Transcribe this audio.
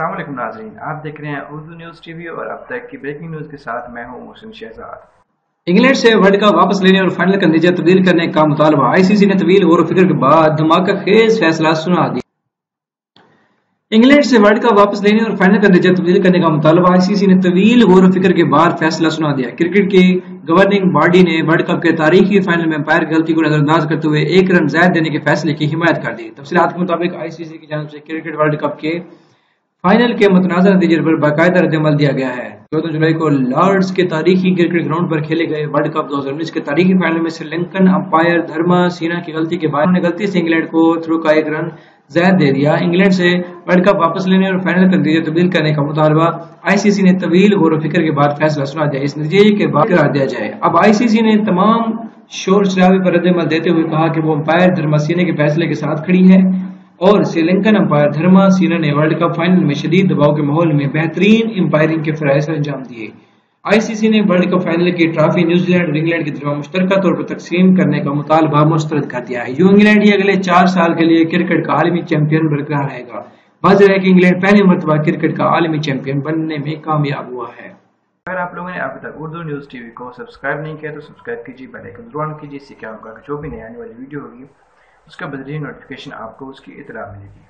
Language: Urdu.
السلام علیکم ناظرین، آپ دیکھ رہے ہیں اردو نیوز ٹی وی اور اب تک کی بریکنگ نیوز کے ساتھ میں ہوں محسن شہزاد۔ انگلینڈ سے ورلڈ کپ واپس لینے اور فائنل کا نتیجہ تبدیل کرنے کا مطالبہ، آئی سی سی نے طویل غور و فکر کے بعد دھماکہ خیز فیصلہ سنا دیا۔ انگلینڈ سے ورلڈ کپ واپس لینے اور فائنل کا نتیجہ تبدیل کرنے کا مطالبہ، آئی سی سی نے طویل غور و فکر کے بعد فیصلہ سنا دیا۔ کرکٹ کی گورننگ باڈی نے ورلڈ کپ کے تاریخی فائنل میں امپائر کی غلطی کو نظر انداز کرتے ہوئے 1 رن زائد دینے کے فیصلے کی حمایت کر دی۔ تفصیلات کے مطابق آئی سی سی کی جانب سے کرکٹ ورلڈ کپ کے فائنل کے متنازع نتیجے پر باقاعدہ رد عمل دیا گیا ہے۔ 14 جولائی کو لارڈز کے تاریخی کرکٹ گراؤنڈ پر کھیلے گئے ورلڈ کپ 2019 کے تاریخی فائنل میں سری لنکن امپائر دھرما سینا کی غلطی کے بعد انہوں نے غلطی سے انگلینڈ کو تھرو کا 1 رن زائد دے دیا۔ انگلینڈ سے ورلڈ کپ واپس لینے اور فائنل کا نتیجہ تبدیل کرنے کا مطالبہ، آئی سی سی نے طویل غور و فکر کے بعد فیصلہ سنا دیا۔ اس نتیجے کے بعد قرار دیا جائے۔ اب آئی سی سی نے تمام شور شرابے پر رد عمل دیتے ہوئے کہا کہ وہ امپائر دھرما سینا کے فیصلے کے ساتھ کھڑی ہے اور سری لنکن امپائر دھرما سینا نے ورلڈ کپ فائنل میں شدید دباؤ کے ماحول میں بہترین امپائرنگ کے فرائض انجام دیے۔ آئی سی سی نے ورلڈ کپ فائنل کی ٹرافی نیوزی لینڈ اور انگلینڈ کے درمیان مشترکہ طور پر تقسیم کرنے کا مطالبہ مسترد کر دیا ہے۔ یوں انگلینڈ ہی اگلے 4 سال کے لیے کرکٹ کا عالمی چیمپئن برقرار رہے گا۔ واضح ہے کہ انگلینڈ پہلی مرتبہ کرکٹ کا عالمی چیمپئن بننے میں کامیاب ہوا ہے۔ اگر آپ لوگوں نے ابھی تک اردو نیوز ٹی وی کو سبسکرائب نہیں کیا تو سبسکرائب کیجیے، بیل آئیکن ضرور آن کیجیے، اس سے کیا ہوگا کہ جو بھی نئی آنے والی ویڈیو ہوگی اس کا بذریعہ نوٹیفیکیشن آپ کو اس کی اطلاع ملے گی۔